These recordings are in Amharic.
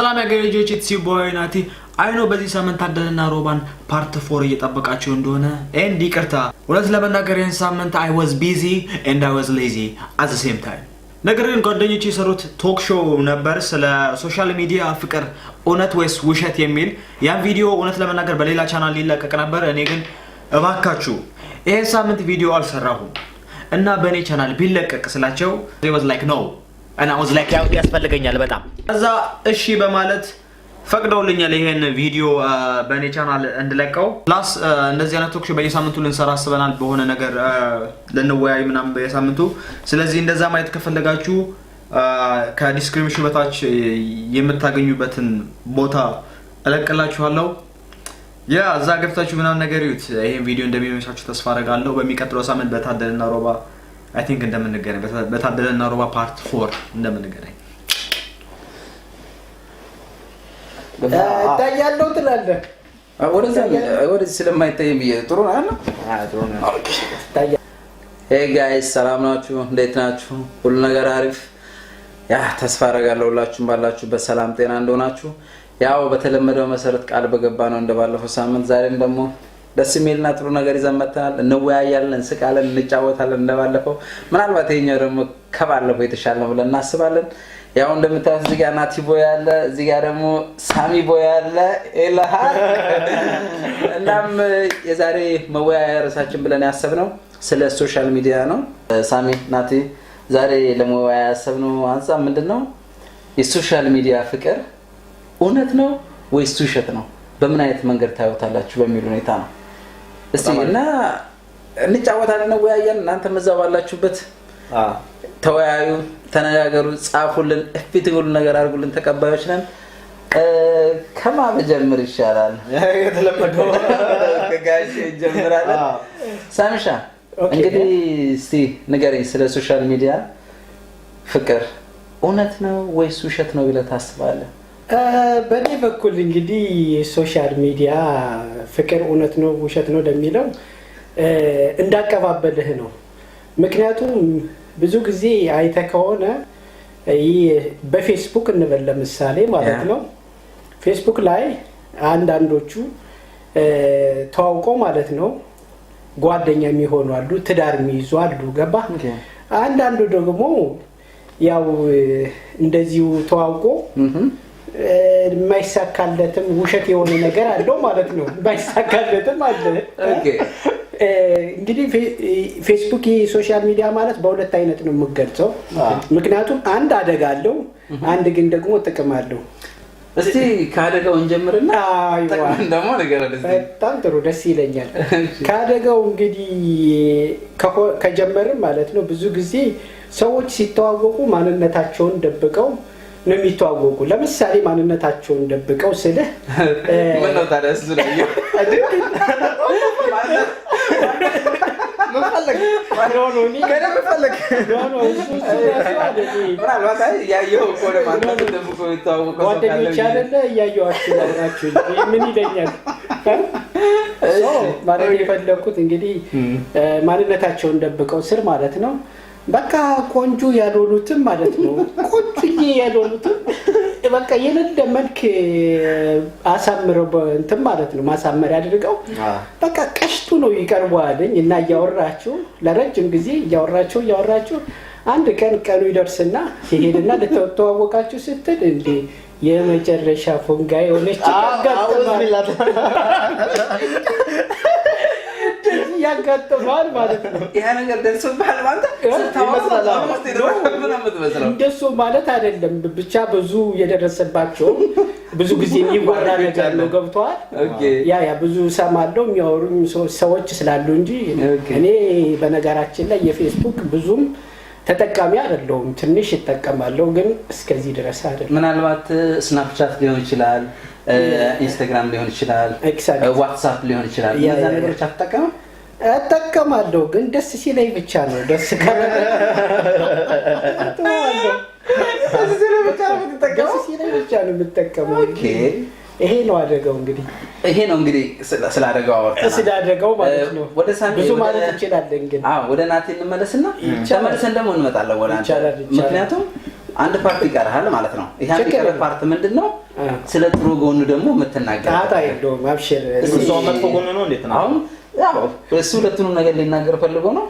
ሰላም ያገሬጆች ኢትስ ዩ ቦይ ናቲ አይኖ በዚህ ሳምንት ታደለና ሮባን ፓርት 4 እየጠበቃችሁ እንደሆነ ኤንድ ይቅርታ ወለስ ለመናገር ይሄን ሳምንት I was busy and I was lazy at the same time ነገር ግን ጓደኞቼ የሰሩት ቶክ ሾው ነበር ስለ ሶሻል ሚዲያ ፍቅር እውነት ወይስ ውሸት የሚል ያን ቪዲዮ እውነት ለመናገር በሌላ ቻናል ሊለቀቅ ነበር እኔ ግን እባካችሁ ይሄን ሳምንት ቪዲዮ አልሰራሁም እና በኔ ቻናል ቢለቀቅ ስላቸው they was like no and I was like ያስፈልገኛል በጣም እዛ እሺ በማለት ፈቅደውልኛል ይሄን ቪዲዮ በኔ ቻናል እንድለቀው ፕላስ እንደዚህ አይነት ቶክ ሾው በየሳምንቱ ልንሰራ አስበናል በሆነ ነገር ለነወያይ ምናምን በየሳምንቱ ስለዚህ እንደዛ ማየት ከፈለጋችሁ ከዲስክሪፕሽን በታች የምታገኙበትን ቦታ እለቅላችኋለሁ ያ እዛ ገብታችሁ ምናምን ነገር ይዩት ይሄን ቪዲዮ እንደሚመቻችሁ ተስፋ አደርጋለሁ በሚቀጥለው ሳምንት በታደለና ሮባ I think እንደምንገናኝ በታደለና ሮባ ፓርት 4 እንደምንገናኝ ታያለው ትላለህ ወደዚህ ስለማይታየም ጥሩ ነው አይደል ጥሩ ነው ኦኬ ታያ Hey guys ሰላም ናችሁ እንዴት ናችሁ ሁሉ ነገር አሪፍ ያ ተስፋ አደርጋለሁ ሁላችሁም ባላችሁበት ሰላም ጤና እንደሆናችሁ ያው በተለመደው መሰረት ቃል በገባ ነው እንደባለፈው ሳምንት ዛሬም ደግሞ ደስ የሚልና ጥሩ ነገር ይዘን መጥተናል እንወያያለን እንስቃለን እንጫወታለን እንደባለፈው ምናልባት ይሄኛው ደግሞ ከባለፈው የተሻለ ነው ብለን እናስባለን ያው እንደምታዩት እዚህ ጋር ናቲ ቦይ አለ እዚህ ጋር ደግሞ ሳሚ ቦይ አለ ኤላሃር እናም የዛሬ መወያያ ርዕሳችን ብለን ያሰብነው ስለ ሶሻል ሚዲያ ነው ሳሚ ናቲ ዛሬ ለመወያያ ያሰብነው አንፃር ምንድነው የሶሻል ሚዲያ ፍቅር እውነት ነው ወይስ ውሸት ነው በምን አይነት መንገድ ታዩታላችሁ በሚል ሁኔታ ነው እስቲ እና እንጫወታለን ወያያን እናንተ መዛው ባላችሁበት ተወያዩ ተነጋገሩ ጻፉልን እፍትጉል ነገር አርጉልን ተቀባዮች ነን ከማን ጀምር ይሻላል የተለመደው ከጋሽ ጀምራለን ሳምሻ እንግዲህ እስቲ ንገረኝ ስለ ሶሻል ሚዲያ ፍቅር እውነት ነው ወይስ ውሸት ነው ብለህ ታስባለህ በኔ በኩል እንግዲህ ሶሻል ሚዲያ ፍቅር እውነት ነው ውሸት ነው እንደሚለው እንዳቀባበልህ ነው ምክንያቱም ብዙ ጊዜ አይተከውና በፌስቡክ እንበል ለምሳሌ ማለት ነው ፌስቡክ ላይ አንዳንዶቹ ተዋውቆ ማለት ነው ጓደኛ የሚሆኑ አሉ ትዳር የሚይዙ አሉ ገባ አንዳንዱ ደግሞ ያው እንደዚሁ ተዋውቆ ማይሳካለትም ውሸት የሆነ ነገር አለው ማለት ነው ማይሳካለትም አለ ኦኬ እንግዲህ ፌስቡክ ሶሻል ሚዲያ ማለት በሁለት አይነት ነው የምገልጸው ምክንያቱም አንድ አደጋ አለው አንድ ግን ደግሞ ጥቅም አለው እስቲ ካደጋው እንጀምርና ደግሞ ነገር አለ በጣም ጥሩ ደስ ይለኛል ካደጋው እንግዲህ ከጀመርን ማለት ነው ብዙ ጊዜ ሰዎች ሲተዋወቁ ማንነታቸውን ደብቀው ነው የሚተዋወቁ ለምሳሌ ማንነታቸውን ደብቀው ስለ ምን ነው ታዲያ እሱ ላይ ነው ገና መፈለግ ምናልባት ያየው ኮለ ማለት ደብቆ ይተዋወቀው ጓደኞች አይደለ ያየዋችሁ ናችሁ ምን ይለኛል ማለት የፈለኩት እንግዲህ ማንነታቸውን ደብቀው ስር ማለት ነው በቃ ቆንጆ ያሉሉትም ማለት ነው ቆንጆዬ ያሉሉትም በቃ የለደ መልክ አሳምረው እንትን ማለት ነው ማሳመር ያድርገው በቃ ቀሽቱ ነው ይቀርባልኝ እና ያወራችሁ ለረጅም ጊዜ ያወራችሁ አንድ ቀን ቀኑ ይደርስና ይሄድና ለተዋወቃችሁ ስትል እንዴ የመጨረሻ ፎንጋይ ሆነች ያጋጥማል ማለት ነው ያ ነገር ደርሶባል ማለት እንደሱ ማለት አይደለም ብቻ ብዙ የደረሰባቸው ብዙ ጊዜ የሚወራ ነገር ነው ገብቷል ያ ብዙ ሰማለው የሚያወሩኝ ሰዎች ስላሉ እንጂ እኔ በነገራችን ላይ የፌስቡክ ብዙም ተጠቃሚ አይደለሁም ትንሽ እጠቀማለሁ ግን እስከዚህ ድረስ አይደለም ምናልባት ስናፕቻት ሊሆን ይችላል ኢንስታግራም ሊሆን ይችላል ዋትስአፕ ሊሆን ይችላል እነዛ ነገሮች አጠቀማለሁ ግን ደስ ሲለኝ ብቻ ነው ደስ ካለ ብቻ ነው የምጠቀመው ኦኬ ይሄ ነው አደጋው እንግዲህ ስላደጋው አወርተናል ስላደጋው ማለት ነው ወደ ሳሚ ብዙ ማለት ይችላል እንግዲህ ወደ ናቲ እንመለስና ተመልሰን ደግሞ እንመጣለን ወደ አንተ ምክንያቱም አንድ ፓርት ይቀርሃል ማለት ነው። ይሄ አንድ ይቀር ፓርት ምንድነው? ስለ ጥሩ ጎኑ ደግሞ የምትናገር ታታ ይዶ ማብሸር እሱ መጥፎ ጎኑ ነው እንዴት ነው? አሁን ያው እሱ ሁለቱንም ነገር ሊናገር ፈልጎ ነው።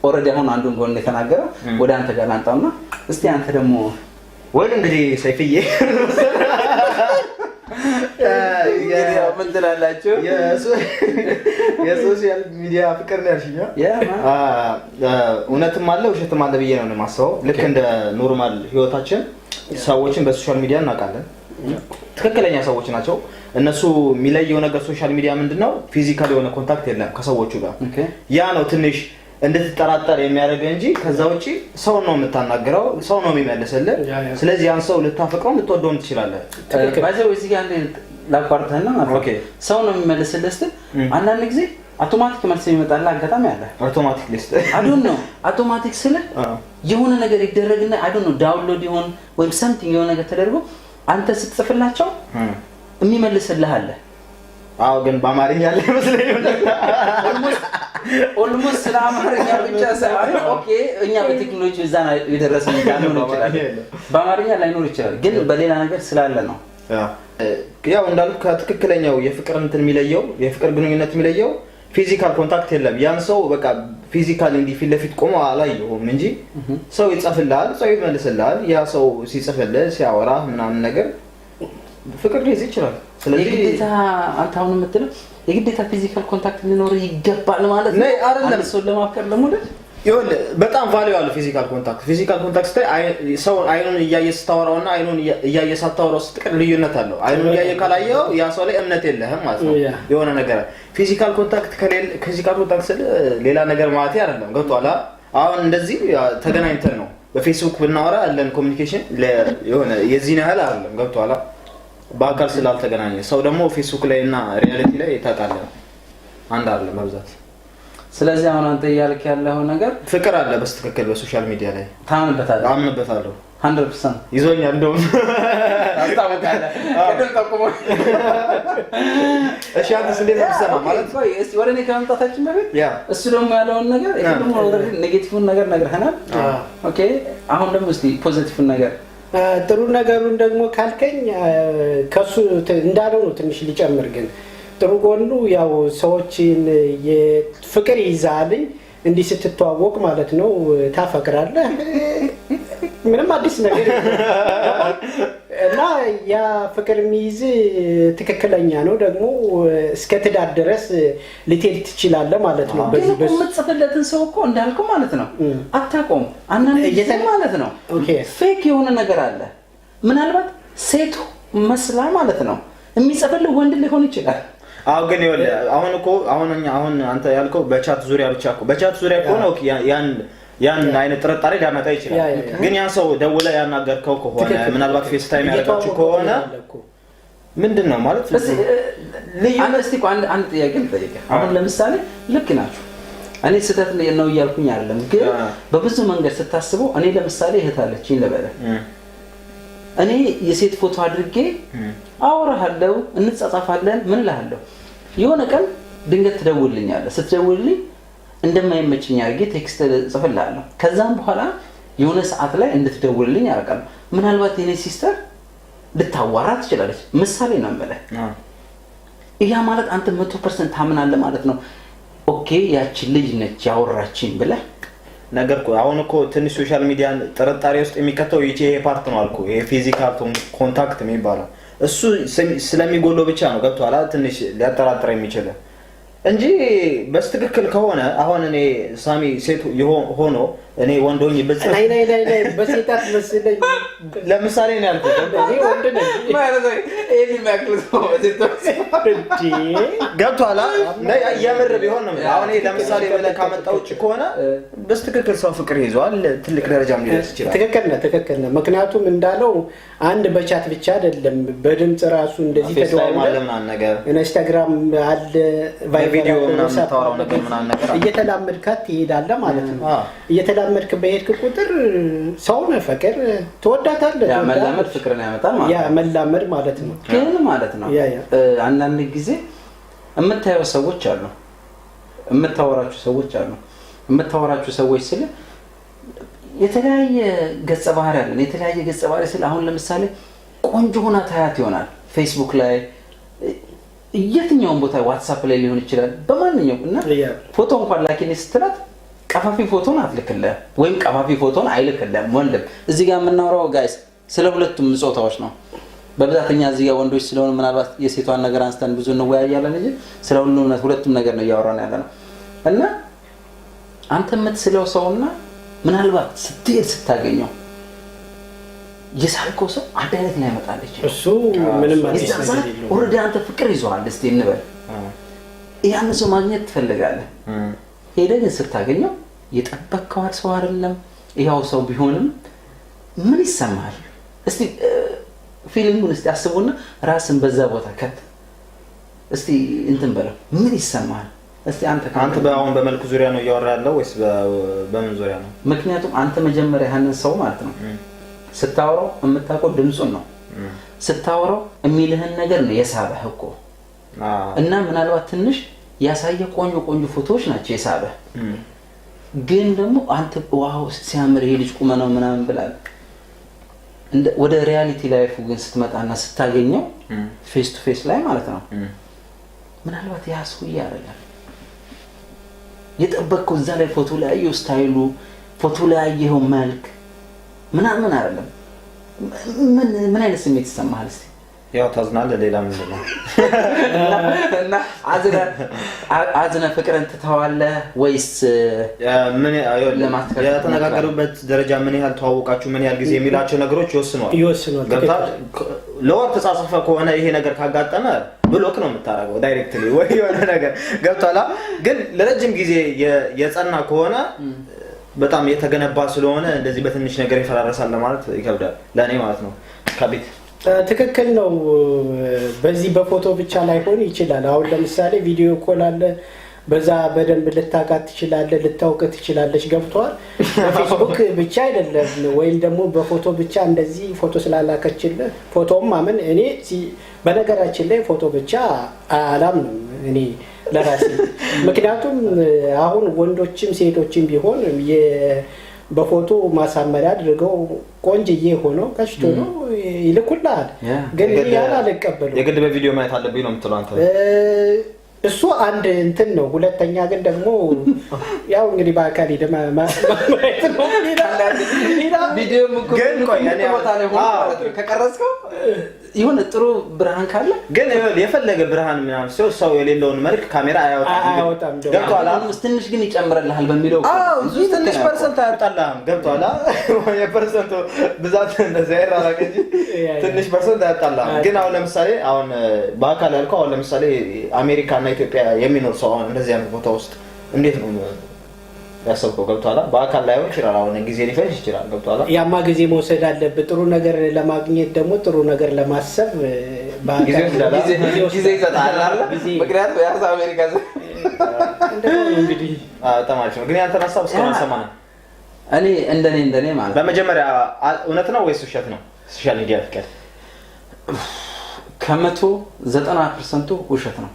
ኦሬዲ አሁን አንዱን ጎን የተናገረው ወደ አንተ ጋር ላንጣውና እስቲ አንተ ደግሞ ወይ እንግዲህ ሰይፍዬ ምን ትላላችሁ? የሶሻል ሚዲያ ፍቅር ነው ያልሽኝ? እውነትም አለ ውሸትም አለ ብዬ ነው የማስበው። ልክ እንደ ኖርማል ህይወታችን ሰዎችን በሶሻል ሚዲያ እናውቃለን። ትክክለኛ ሰዎች ናቸው። እነሱ የሚለየው ነገር ሶሻል ሚዲያ ምንድነው? ፊዚካል የሆነ ኮንታክት የለም ከሰዎቹ ጋር። ያ ነው ትንሽ እንድትጠራጠር የሚያደርግ እንጂ ከዛ ውጪ ሰው ነው የምታናገረው፣ ሰው ነው የሚመልስልህ። ስለዚህ ያን ሰው ልታፈቅረው ልትወደውም ትችላለህ። ባይዘው እዚህ ጋር ላቋርጠህና ማለት ሰው ነው የሚመልስልህ ስትል አንዳንድ ጊዜ አውቶማቲክ መልስ የሚመጣልህ አጋጣሚ አለ። አውቶማቲክ ሊስት አይዶንት ኖ አውቶማቲክ ስለ የሆነ ነገር ይደረግና አይዶንት ኖ ዳውንሎድ ይሆን ወይም ሰምቲንግ የሆነ ነገር ተደርጎ አንተ ስትጽፍላቸው የሚመልስልህ አለ። አዎ ግን በአማርኛ ላይ መስለኝ ኦልሞስት ስለ አማርኛ ብቻ ሳይሆን ኦኬ እኛ በቴክኖሎጂ እዛ የደረስን እንዳልሆነ ይችላል። በአማርኛ ላይኖር ይችላል ግን በሌላ ነገር ስላለ ነው። ያው እንዳልኩ ከትክክለኛው የፍቅር እንትን የሚለየው የፍቅር ግንኙነት የሚለየው ፊዚካል ኮንታክት የለም። ያን ሰው በቃ ፊዚካሊ እንዲህ ፊት ለፊት ቆሞ አላየሁም እንጂ ሰው ይጽፍልሃል፣ ሰው ይመልስልሃል። ያ ሰው ሲጽፍልህ ሲያወራ ምናምን ነገር ፍቅር ሊይዝ ይችላል። ስለዚህ የግዴታ አንተ አሁን የምትለው የግዴታ ፊዚካል ኮንታክት ሊኖር ይገባል ማለት ነው አይደለም? ሰው ለማፍቀር ለሞደል ይሁን በጣም ቫልዩ አለው ፊዚካል ኮንታክት። ፊዚካል ኮንታክት ሰው አይኑን እያየ ስታወራውና አይኑን እያየ ሳታወራው ስትቀር ልዩነት አለው። አይኑን እያየ ካላየው ያ ሰው ላይ እምነት የለህም ማለት ነው። የሆነ ነገር ፊዚካል ኮንታክት ከሌለ ፊዚካል ኮንታክት ስለ ሌላ ነገር ማለት አይደለም። ገብቶሃል? አሁን እንደዚህ ተገናኝተን ነው በፌስቡክ ብናወራ ያለን ኮሚኒኬሽን የሆነ የዚህን ያህል አይደለም። ገብቶሃል? በአካል ስላልተገናኘ ሰው ደግሞ ፌስቡክ ላይ እና ሪያሊቲ ላይ ታውቃለህ አንድ አይደለም በብዛት። ስለዚህ አሁን አንተ እያልክ ያለው ነገር ፍቅር አለ በስትክክል በሶሻል ሚዲያ ላይ ታምንበታለህ? አምንበታለሁ 100% ይዞኛል። እንደውም አስታውቃለህ ቀደም ተቆሞ እሺ አንተስ እንዴት ተሰማ ማለት ነው? እስቲ ወደ እኔ ከመምጣታችን በፊት እሱ ደግሞ ያለውን ነገር ደግሞ ኦልሬዲ ኔጌቲቭን ነገር ነግረህናል። ኦኬ አሁን ደግሞ እስቲ ፖዚቲቭን ነገር ጥሩ ነገሩን ደግሞ ካልከኝ ከሱ እንዳለው ነው ትንሽ ሊጨምር። ግን ጥሩ ጎኑ ያው ሰዎችን የፍቅር ይዛልኝ እንዲህ ስትተዋወቅ ማለት ነው ታፈቅራለህ። ምንም አዲስ ነገር እና ያ ፍቅር የሚይዝ ትክክለኛ ነው። ደግሞ እስከ ትዳር ድረስ ልትሄድ ትችላለህ ማለት ነው። በዚህ በመጽፈለትን ሰው እኮ እንዳልከው ማለት ነው አታቆም አንናንተ ማለት ነው። ፌክ የሆነ ነገር አለ። ምናልባት ሴት መስላ ማለት ነው የሚጽፍልህ ወንድ ሊሆን ይችላል። አው ግን ይወል አሁን አንተ ያልከው በቻት ዙሪያ ብቻ እኮ በቻት ዙሪያ ከሆነ ኦኬ ያን አይነት ጥርጣሬ ሊያመጣ ይችላል። ግን ያን ሰው ደውለ ያናገርከው ከሆነ ምናልባት ፌስ ታይም ያደረጋችሁ ከሆነ ምንድነው ማለት ልዩነት አንድ ጥያቄ ልጠይቅህ። አሁን ለምሳሌ ልክ ናችሁ እኔ ስህተት ነው እያልኩኝ አይደለም፣ ግን በብዙ መንገድ ስታስበው እኔ ለምሳሌ እህት አለችኝ ልበለ እኔ የሴት ፎቶ አድርጌ አወራሃለሁ እንጻጻፋለን ምን እልሃለሁ የሆነ ቀን ድንገት ትደውልልኛለህ። ስትደውልልኝ እንደማይመችኝ አድርጌ ቴክስት ጽፍልሃለሁ። ከዛም በኋላ የሆነ ሰዓት ላይ እንድትደውልልኝ አደርጋለሁ። ምናልባት የኔ ሲስተር ልታዋራ ትችላለች። ምሳሌ ነው የምልህ። ያ ማለት አንተ 100% ታምናለህ ማለት ነው። ኦኬ ያቺ ልጅ ነች ያወራችኝ ብለህ ነገር አሁን እኮ ትንሽ ሶሻል ሚዲያን ጥርጣሬ ውስጥ የሚከተው ይሄ ፓርት ነው አልኩ። ይሄ ፊዚካል ኮንታክት የሚባለው እሱ ስለሚጎለው ብቻ ነው ገብቶሃል? ትንሽ ሊያጠራጥር የሚችል እንጂ በስትክክል ከሆነ አሁን እኔ ሳሚ ሴት ሆኖ እኔ ወንድ ሆኜ ናይ በሴታት መስለኝ ለምሳሌ ነው ያልኩት። እኔ ወንድ ነኝ ማለት ነው ኤሊ ማክሎስ ገብቶሃል? የምር ቢሆን ነው አሁን እኔ ለምሳሌ ብለህ ካመጣው እጭ ከሆነ በስትክክል ሰው ፍቅር ይዟል ትልቅ ደረጃም ሊደርስ ይችላል። ትክክል ነው። ምክንያቱም እንዳለው አንድ በቻት ብቻ አይደለም በድምጽ ራሱ እንደዚህ ተደዋውለ ነገር ኢንስታግራም አለ ቪዲዮ ምናምን ታወራው ነገር ምናምን ነገር እየተላመድካት ትሄዳለህ ማለት ነው። እየተላመድክ በሄድክ ቁጥር ሰውን ፍቅር ትወዳታለህ። ያ መላመድ ፍቅርን ያመጣል ማለት ነው። ያ መላመድ ማለት ነው። ግን ማለት ነው አንዳንድ ጊዜ የምታየው ሰዎች አሉ፣ የምታወራችሁ ሰዎች አሉ። የምታወራችሁ ሰዎች ስለ የተለያየ ገጸ ባህሪ አለን። የተለያየ ገጸ ባህሪ ስለ አሁን ለምሳሌ ቆንጆ ሆና ታያት ይሆናል ፌስቡክ ላይ የትኛውም ቦታ ዋትስአፕ ላይ ሊሆን ይችላል በማንኛውም እና ፎቶ እንኳን ላኪኔ ስትላት ቀፋፊ ፎቶን አትልክልህ ወይም ቀፋፊ ፎቶን አይልክልህም። ወንድም እዚህ ጋር የምናወራው ጋይስ ስለ ሁለቱም ጾታዎች ነው በብዛተኛ እዚህ ጋር ወንዶች ስለሆነ ምናልባት የሴቷን ነገር አንስተን ብዙ እንወያያለን እንጂ ስለ ሁለቱም ነገር ነው እያወራን ያለነው እና አንተ የምትስለው ሰውና ምናልባት ስትሄድ ስታገኘው የሳልከው ሰው አንድ አይነት ላይ መጣለች እሱ ምንም ማለት ነው ኦሬዲ አንተ ፍቅር ይዟል እስቲ እንበል ያን ሰው ማግኘት ትፈልጋለህ ሄደህ ግን ስታገኘው የጠበቅከው ሰው አይደለም ያው ሰው ቢሆንም ምን ይሰማል እስቲ ፊሊንጉን እስቲ አስቡና ራስን በዛ ቦታ ከት እስቲ እንትን በለው ምን ይሰማል እስቲ አንተ በአሁን በመልኩ ዙሪያ ነው እያወራ ያለው ወይስ በምን ዙሪያ ነው? ምክንያቱም አንተ መጀመሪያ ያንን ሰው ማለት ነው ስታወራው የምታውቀው ድምጹን ነው ስታወራው የሚልህን ነገር ነው የሳበህ እኮ እና ምናልባት ትንሽ ያሳየ ቆንጆ ፎቶዎች ናቸው የሳበህ ግን ደግሞ አንተ ዋው ሲያምር ይሄ ልጅ ቁመናው ምናምን ብላል ወደ ሪያሊቲ ላይፉ ግን ስትመጣና ስታገኘው ፌስ ቱ ፌስ ላይ ማለት ነው ምናልባት ያስው ያረጋል የጠበቅከው እዛ ላይ ፎቶ ላይ ያየው ስታይሉ ፎቶ ላይ ያየው መልክ ምናምን አይደለም ምን አይነት ስሜት ይሰማሃል እስቲ ያው ታዝናለህ ሌላ ምንድን ነው እና አዝነ ፍቅርን ትተዋለህ ወይስ ምን የተነጋገሩበት ደረጃ ምን ያህል ተዋወቃችሁ ምን ያህል ጊዜ የሚላቸው ነገሮች ይወስኗል ገብታል ለወር ተጻጽፈ ከሆነ ይሄ ነገር ካጋጠመ ብሎክ ነው የምታረገው ዳይሬክትሊ ወይ የሆነ ነገር ገብታላ ግን ለረጅም ጊዜ የጸና ከሆነ በጣም የተገነባ ስለሆነ እንደዚህ በትንሽ ነገር ይፈራረሳል ለማለት ይከብዳል ለኔ ማለት ነው ከቤት ትክክል ነው በዚህ በፎቶ ብቻ ላይ ሆነ ይችላል አሁን ለምሳሌ ቪዲዮ ኮል አለ በዛ በደንብ ልታቃት ይችላል ልታውቅ ትችላለች ገብቷል በፌስቡክ ብቻ አይደለም ወይም ደግሞ በፎቶ ብቻ እንደዚህ ፎቶ ስላላከችልህ ፎቶም ማመን እኔ በነገራችን ላይ ፎቶ ብቻ አላምንም እኔ ለራሴ ምክንያቱም አሁን ወንዶችም ሴቶችም ቢሆን በፎቶ ማሳመሪያ አድርገው ቆንጅዬ ሆኖ ከሽቶ ነው ይልኩልሃል ግን ያን አልቀበለው የግድ በቪዲዮ ማየት አለብኝ ነው የምትለው አንተ እሱ አንድ እንትን ነው ሁለተኛ ግን ደግሞ ያው እንግዲህ በአካል ሄደማ ማለት ነው ቪዲዮ ግን ቆይ እኔ ቦታ ላይ ሆኖ ከቀረጽከው ይሁን ጥሩ ብርሃን ካለ ግን የፈለገ ብርሃን ምናምን ሰው የሌለውን መልክ ካሜራ አያወጣም ገብቷል ትንሽ ግን ይጨምርልሃል በሚለው እሱ ትንሽ ፐርሰንት አያጣላም ገብቷል የፐርሰንቱ ብዛት እንደዚህ አይራራቅ እንጂ ትንሽ ፐርሰንት አያጣላም ግን አሁን ለምሳሌ አሁን በአካል ያልከው አሁን ለምሳሌ አሜሪካ እና ኢትዮጵያ የሚኖር ሰው አሁን እንደዚህ አይነት ቦታ ውስጥ እንዴት ነው ያሰብከው ገብቷል በአካል ላይ ይችላል አሁን ጊዜ ሊፈጅ ይችላል ገብቷል ያማ ጊዜ መውሰድ አለበት ጥሩ ነገር ለማግኘት ደግሞ ጥሩ ነገር ለማሰብ ጊዜ ይሰጣል አይደል ምክንያቱም ያስ አሜሪካ እንግዲህ ተማሪዎች ነው ግን ያንተን ሐሳብ እስከማን ሰማና እኔ እንደኔ ማለት በመጀመሪያ እውነት ነው ወይስ ውሸት ነው ሶሻል ሚዲያ ፍቅር ከ90% ውሸት ነው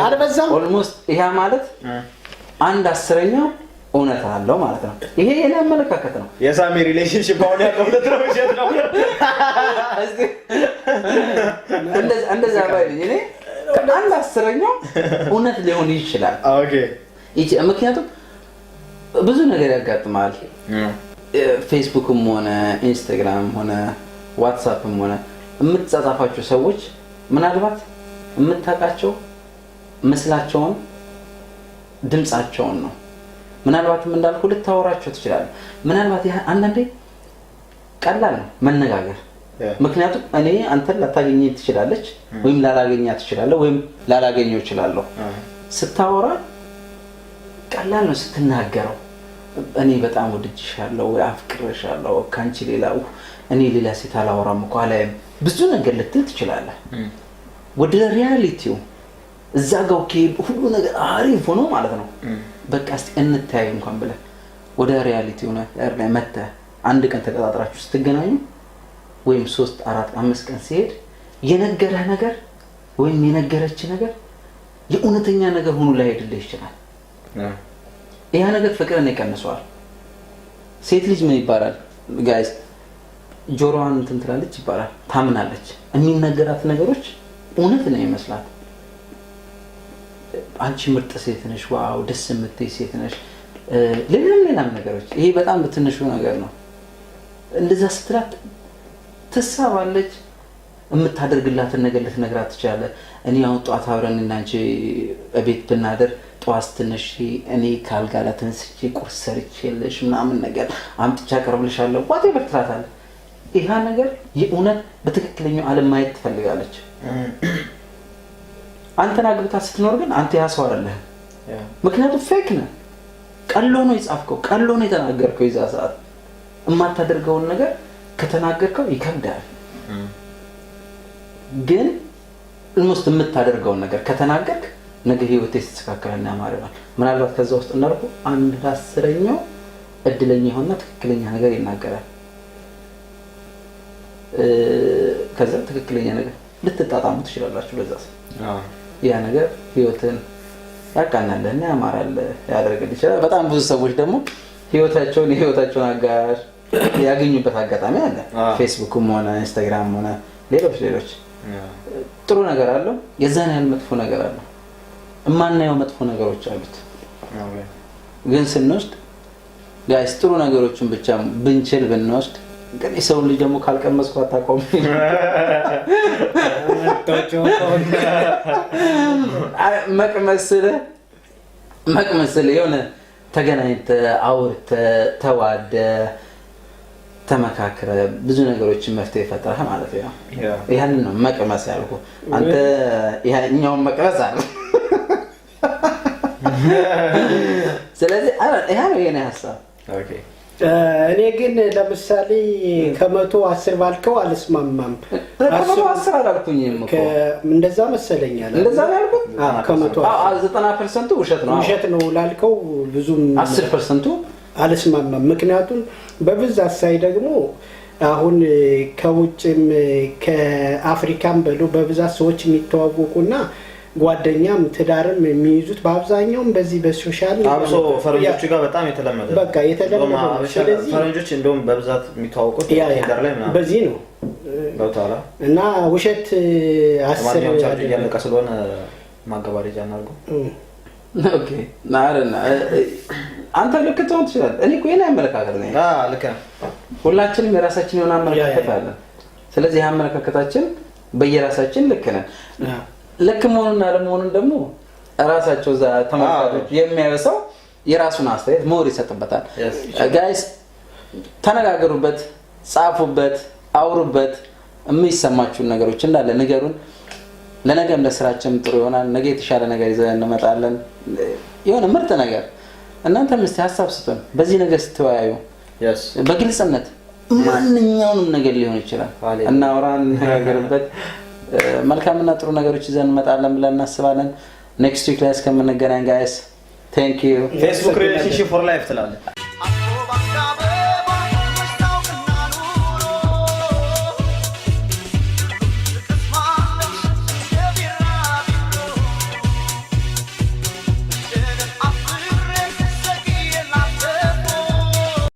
አልበዛም ኦልሞስት ይሄ ማለት አንድ 10ኛው እውነት አለው ማለት ነው ይሄ የኔ አመለካከት ነው የሳሚ ሪሌሽንሺፕ አሁን ያለው ሁለት ነው ውሸት ነው እንደዛ ባይልኝ እኔ አንድ 10ኛው እውነት ሊሆን ይችላል ኦኬ ምክንያቱም ብዙ ነገር ያጋጥማል ፌስቡክም ሆነ ኢንስታግራምም ሆነ ዋትስአፕም ሆነ የምትጻጻፋቸው ሰዎች ምናልባት የምታውቃቸው መስላቸውን ድምጻቸውን ነው ምናልባትም እንዳልኩ ልታወራቸው ትችላለህ ምናልባት አንዳንዴ ቀላል ነው መነጋገር ምክንያቱም እኔ አንተን ላታገኘኝ ትችላለች ወይም ላላገኛት ትችላለህ ወይም ላላገኘው እችላለሁ ስታወራ ቀላል ነው ስትናገረው እኔ በጣም ወድጄሻለሁ ወይ አፍቅሬሻለሁ ካንቺ ሌላው እኔ ሌላ ሴት አላወራም እኮ አላየም ብዙ ነገር ልትል ትችላለህ ወደ ሪያሊቲው እዛ ጋር ሁሉ ነገር አሪፍ ሆኖ ማለት ነው በቃ እስቲ እንታያይ እንኳን ብለህ ወደ ሪያሊቲው ላይ መተህ አንድ ቀን ተቀጣጥራችሁ ስትገናኙ ወይም 3 4 5 ቀን ሲሄድ የነገረህ ነገር ወይም የነገረች ነገር የእውነተኛ ነገር ሆኖ ላይ ሄድልህ ይችላል ያ ነገር ፍቅርን ይቀንሰዋል ሴት ልጅ ምን ይባላል ጋይስ? ጆሮዋን እንትን ትላለች ይባላል፣ ታምናለች። የሚነገራት ነገሮች እውነት ነው ይመስላል። አንቺ ምርጥ ሴት ነሽ፣ ዋው ደስ የምትይ ሴት ነሽ፣ ሌላም ነገሮች። ይሄ በጣም በትንሹ ነገር ነው። እንደዛ ስትላት ትሳባለች። የምታደርግላትን ነገር ልትነግራት ትችላለህ። እኔ አሁን ጧት አብረን እና አንቺ ቤት ብናደር ጧት ትንሽ እኔ ካልጋ ላይ ተነስቼ ቁርስ ሰርቼልሽ ምናምን ነገር አምጥቼ አቀርብልሻለሁ ዋቴቨር ትላታለህ። ይሄ ነገር የእውነት በትክክለኛው ዓለም ማየት ትፈልጋለች። አንተን አግብታ ስትኖር ግን አንተ ያሰው አይደለህ። ምክንያቱም ፌክ ነህ። ቀሎ ነው የጻፍከው፣ ቀሎ ነው የተናገርከው። ይዛ ሰዓት የማታደርገውን ነገር ከተናገርከው ይከብዳል። ግን ልሞስት የምታደርገውን ነገር ከተናገርክ ነገ ህይወቴ ሲስተካከልና ያማረናል። ምናልባት ከዛ ውስጥ እንዳልኩ 1/10ኛው እድለኛ የሆነና ትክክለኛ ነገር ይናገራል። ከዛ ትክክለኛ ነገር ልትጣጣሙ ትችላላችሁ። በዛስ ያ ነገር ህይወትን ያቃናልና ያማራል ያደርግልህ ይችላል። በጣም ብዙ ሰዎች ደግሞ ህይወታቸውን አጋር ያገኙበት አጋጣሚ አለ። ፌስቡክም ሆነ ኢንስታግራም ሆነ ሌሎች ጥሩ ነገር አለው፣ የዛን ያህል መጥፎ ነገር አለው። የማናየው መጥፎ ነገሮች አሉት። ግን ስንወስድ ጋይስ ጥሩ ነገሮችን ብቻ ብንችል ብንወስድ፣ ግን የሰው ልጅ ደግሞ ካልቀመስኩ አታቆም። መቅመስል የሆነ ተገናኝተህ አውርተህ ተዋደህ ተመካክረህ ብዙ ነገሮችን መፍትሄ ፈጥረህ ማለት ነው። ይሄንን ነው መቅመስ ያልኩህ። አንተ ይሄኛውን መቅመስ አለ። ስለዚህ ይሄ ነው የኔ ሀሳብ። እኔ ግን ለምሳሌ ከ100 10 ባልከው አልስማማም። 10 አላልኩኝም እኮ እንደዛ መሰለኛል። እንደዛ ነው ያልኩት። ከ100 90% ውሸት ነው ላልከው ብዙም 10% አልስማማም። ምክንያቱም በብዛት ሳይ ደግሞ አሁን ከውጭም ከአፍሪካም በሉ በብዛት ሰዎች የሚተዋወቁና ጓደኛም ትዳርም የሚይዙት በአብዛኛውም በዚህ በሶሻል አብሶ ፈረንጆች ጋር በጣም የተለመደ በቃ የተለመደ። ስለዚህ ፈረንጆች እንደውም በብዛት የሚተዋወቁት ትዳር ላይ ምናምን በዚህ ነው ገብቶሃል። እና ውሸት 10 ያለቀ ስለሆነ ማገባደጃ እናድርገው። ኦኬ ናረና አንተ ልክ ትሆን ትችላለህ። እኔ እኮ የኔ አመለካከት ነኝ። ልክ ነህ። ሁላችንም የራሳችን የሆነ አመለካከት አለ። ስለዚህ አመለካከታችን በየራሳችን ልክ ነን። ልክ መሆኑና አለመሆኑን ደግሞ ራሳቸው እዛ ተመልካቾች የሚያየው የራሱን አስተያየት ሞር ይሰጥበታል። ጋይስ ተነጋገሩበት፣ ጻፉበት፣ አውሩበት። የሚሰማችሁን ነገሮች እንዳለ ንገሩን። ለነገም ለስራችን ጥሩ ይሆናል። ነገ የተሻለ ነገር ይዘን እንመጣለን። የሆነ ምርጥ ነገር እናንተም እስቲ ሀሳብ ስጡን። በዚህ ነገር ስትወያዩ በግልጽነት ማንኛውንም ነገር ሊሆን ይችላል እናውራን፣ እንነጋገርበት። መልካምና ጥሩ ነገሮች ይዘን እንመጣለን ብለን እናስባለን። ኔክስት ዊክ ላይ እስከምንገናኝ ጋይስ ቴንክ ዩ። ፌስቡክ ሪሌሽንሺፕ ፎር ላይፍ ትላለህ።